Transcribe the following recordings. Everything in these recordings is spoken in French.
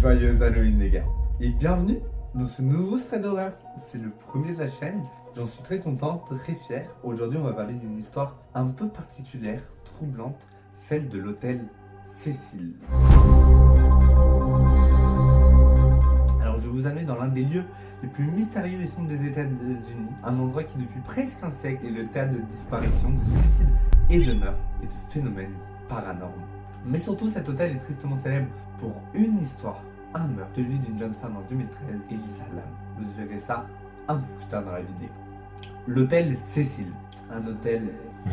Joyeux Halloween les gars, et bienvenue dans ce nouveau thread d'horreur. C'est le premier de la chaîne, j'en suis très content, très fier. Aujourd'hui on va parler d'une histoire un peu particulière, troublante, celle de l'hôtel Cecil. Alors je vous amène dans l'un des lieux les plus mystérieux et sombres des États-Unis, un endroit qui depuis presque un siècle est le théâtre de disparition, de suicides et de meurtres et de phénomènes paranormaux. Mais surtout cet hôtel est tristement célèbre pour une histoire, un meurtre, celui d'une jeune femme en 2013, Elisa Lam. Vous verrez ça un peu plus tard dans la vidéo. L'hôtel Cecil, un hôtel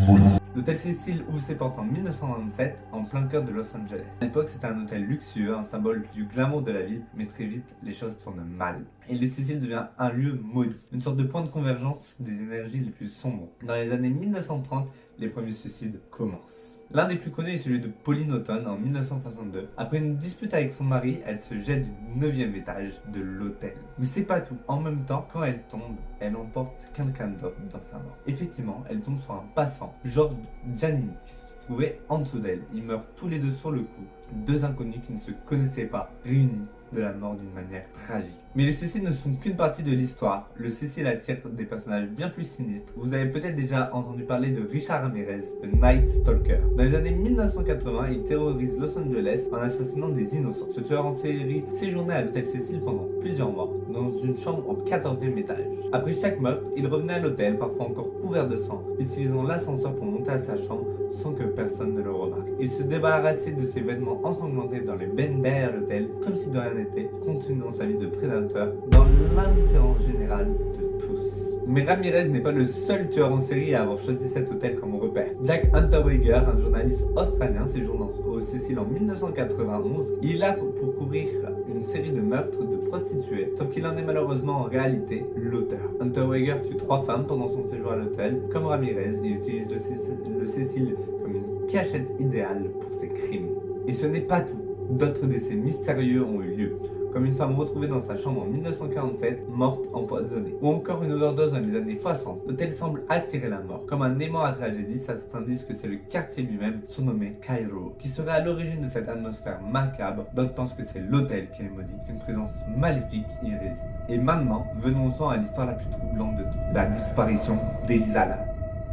maudit. L'hôtel Cecil ouvre ses portes en 1927 en plein cœur de Los Angeles. À l'époque c'était un hôtel luxueux, un symbole du glamour de la ville, mais très vite les choses tournent mal. Et le Cecil devient un lieu maudit, une sorte de point de convergence des énergies les plus sombres. Dans les années 1930, les premiers suicides commencent. L'un des plus connus est celui de Pauline Auton en 1962. Après une dispute avec son mari, elle se jette du 9e étage de l'hôtel. Mais c'est pas tout. En même temps, quand elle tombe, elle emporte quelqu'un d'autre dans sa mort. Effectivement, elle tombe sur un passant, George Giannini, qui se trouvait en dessous d'elle. Ils meurent tous les deux sur le coup. Deux inconnus qui ne se connaissaient pas, réunis de la mort d'une manière tragique. Mais les Cecil ne sont qu'une partie de l'histoire. Le Cecil attire des personnages bien plus sinistres. Vous avez peut-être déjà entendu parler de Richard Ramirez, le Night Stalker. Dans les années 1980, il terrorise Los Angeles en assassinant des innocents. Ce tueur en série séjournait à l'hôtel Cecil pendant plusieurs mois, dans une chambre au 14e étage. Après chaque meurtre, il revenait à l'hôtel, parfois encore couvert de sang, utilisant l'ascenseur pour monter à sa chambre sans que personne ne le remarque. Il se débarrassait de ses vêtements ensanglantés dans les bennes derrière l'hôtel, comme si de rien n'était, continuant sa vie de prédateur dans l'indifférence générale de tous. Mais Ramirez n'est pas le seul tueur en série à avoir choisi cet hôtel comme repère. Jack Unterweger, un journaliste australien séjournant au Cecil en 1991, il est là pour couvrir une série de meurtres de prostituées, sauf qu'il en est malheureusement en réalité l'auteur. Unterweger tue 3 femmes pendant son séjour à l'hôtel. Comme Ramirez, il utilise le Cecil comme une cachette idéale pour ses crimes. Et ce n'est pas tout. D'autres décès mystérieux ont eu lieu, comme une femme retrouvée dans sa chambre en 1947, morte empoisonnée. Ou encore une overdose dans les années 60. L'hôtel semble attirer la mort. Comme un aimant à tragédie, certains disent que c'est le quartier lui-même, surnommé Cairo, qui serait à l'origine de cette atmosphère macabre. D'autres pensent que c'est l'hôtel qui est maudit, qu'une présence maléfique y réside. Et maintenant, venons-en à l'histoire la plus troublante de toutes, la disparition d'Elisa Lam.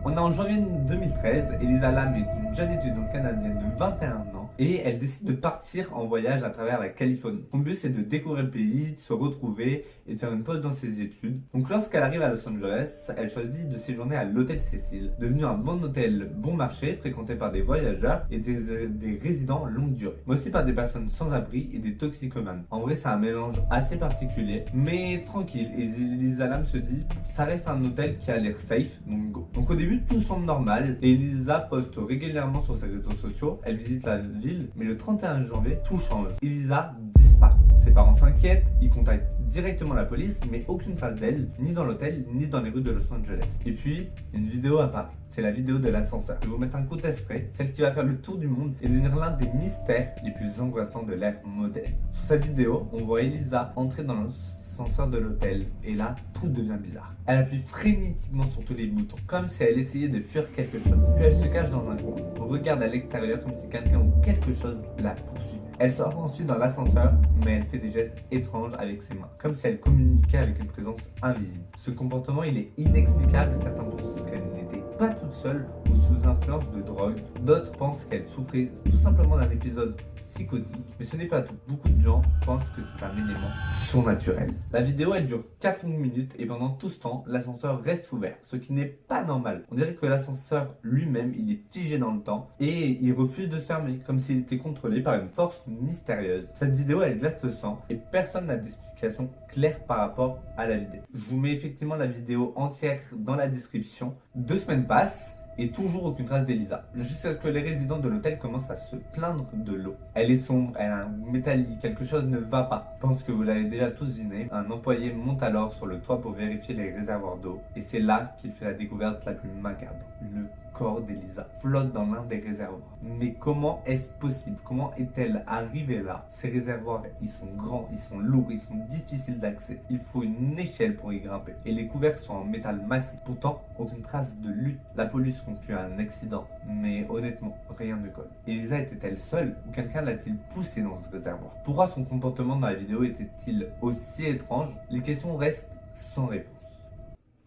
On est en janvier 2013, Elisa Lam est une jeune étudiante canadienne de 21 ans et elle décide de partir en voyage à travers la Californie. Son but c'est de découvrir le pays, de se retrouver et de faire une pause dans ses études. Donc lorsqu'elle arrive à Los Angeles, elle choisit de séjourner à l'hôtel Cecil, devenu un bon hôtel bon marché fréquenté par des voyageurs et des résidents longue durée, mais aussi par des personnes sans abri et des toxicomanes. En vrai c'est un mélange assez particulier mais tranquille, et Elisa Lam se dit ça reste un hôtel qui a l'air safe, donc go. Donc au début tout semble normal et Elisa poste régulièrement sur ses réseaux sociaux, elle visite la ville, mais le 31 janvier, tout change. Elisa disparaît. Ses parents s'inquiètent, ils contactent directement la police, mais aucune trace d'elle, ni dans l'hôtel, ni dans les rues de Los Angeles. Et puis, une vidéo apparaît. C'est la vidéo de l'ascenseur. Je vais vous mettre un coup d'esprit, celle qui va faire le tour du monde et devenir l'un des mystères les plus angoissants de l'ère moderne. Sur cette vidéo, on voit Elisa entrer dans l'ascenseur de l'hôtel et là, tout devient bizarre. Elle appuie frénétiquement sur tous les boutons, comme si elle essayait de fuir quelque chose. Puis elle se cache dans un coin, regarde à l'extérieur comme si quelqu'un ou quelque chose la poursuivait. Elle sort ensuite dans l'ascenseur, mais elle fait des gestes étranges avec ses mains, comme si elle communiquait avec une présence invisible. Ce comportement, il est inexplicable, certains pensent qu'elle n'était pas toute seule ou sous influence de drogue, d'autres pensent qu'elle souffrait tout simplement d'un épisode psychotique, mais ce n'est pas tout. Beaucoup de gens pensent que c'est un élément surnaturel. La vidéo elle dure 4 longues minutes et pendant tout ce temps, l'ascenseur reste ouvert, ce qui n'est pas normal. On dirait que l'ascenseur lui-même, il est figé dans le temps et il refuse de se fermer, comme s'il était contrôlé par une force mystérieuse. Cette vidéo elle glace le sang et personne n'a d'explication claire par rapport à la vidéo. Je vous mets effectivement la vidéo entière dans la description. 2 semaines passent et toujours aucune trace d'Elisa, jusqu'à ce que les résidents de l'hôtel commencent à se plaindre de l'eau. Elle est sombre, elle a un métallique, quelque chose ne va pas. Je pense que vous l'avez déjà tous deviné. Un employé monte alors sur le toit pour vérifier les réservoirs d'eau, et c'est là qu'il fait la découverte la plus macabre. Le corps d'Elisa flotte dans l'un des réservoirs. Mais comment est-ce possible? Comment est-elle arrivée là? Ces réservoirs, ils sont grands, ils sont lourds, ils sont difficiles d'accès. Il faut une échelle pour y grimper. Et les couvercles sont en métal massif. Pourtant, aucune trace de lutte. La police conclut à un accident. Mais honnêtement, rien ne colle. Elisa était-elle seule ou quelqu'un l'a-t-il poussée dans ce réservoir. Pourquoi son comportement dans la vidéo était-il aussi étrange? Les questions restent sans réponse.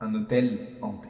Un hôtel hanté.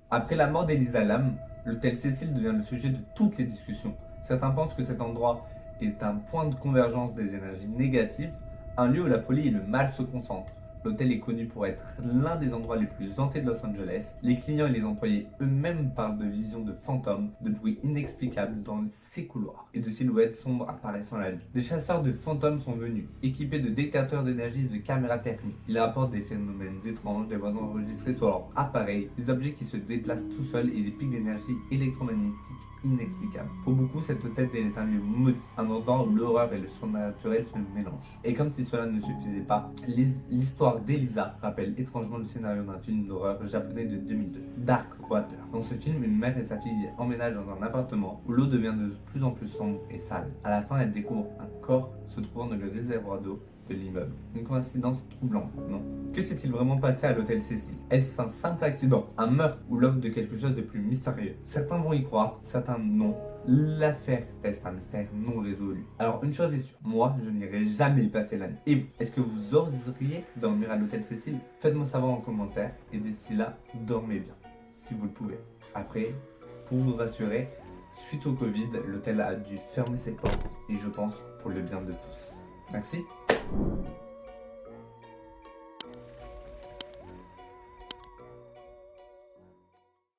Après la mort d'Elisa Lam, l'hôtel Cecil devient le sujet de toutes les discussions. Certains pensent que cet endroit est un point de convergence des énergies négatives, un lieu où la folie et le mal se concentrent. L'hôtel est connu pour être l'un des endroits les plus hantés de Los Angeles. Les clients et les employés eux-mêmes parlent de visions de fantômes, de bruits inexplicables dans ses couloirs et de silhouettes sombres apparaissant la nuit. Des chasseurs de fantômes sont venus, équipés de détecteurs d'énergie et de caméras thermiques. Ils rapportent des phénomènes étranges, des voix enregistrées sur leur appareil, des objets qui se déplacent tout seuls et des pics d'énergie électromagnétique inexplicables. Pour beaucoup, cet hôtel est un lieu maudit, un endroit où l'horreur et le surnaturel se mélangent. Et comme si cela ne suffisait pas, l'histoire d'Elisa rappelle étrangement le scénario d'un film d'horreur japonais de 2002, Dark Water. Dans ce film, une mère et sa fille emménagent dans un appartement où l'eau devient de plus en plus sombre et sale. À la fin, elle découvre un corps se trouvant dans le réservoir d'eau de l'immeuble. Une coïncidence troublante, non? Que s'est-il vraiment passé à l'hôtel Cecil? Est-ce un simple accident, un meurtre ou l'œuvre de quelque chose de plus mystérieux? Certains vont y croire, certains non. L'affaire reste un mystère non résolu. Alors une chose est sûre, moi je n'irai jamais y passer la nuit. Et vous, est-ce que vous oseriez dormir à l'hôtel Cecil? Faites-moi savoir en commentaire et d'ici là, dormez bien, si vous le pouvez. Après, pour vous rassurer, suite au Covid, l'hôtel a dû fermer ses portes et je pense pour le bien de tous. Merci.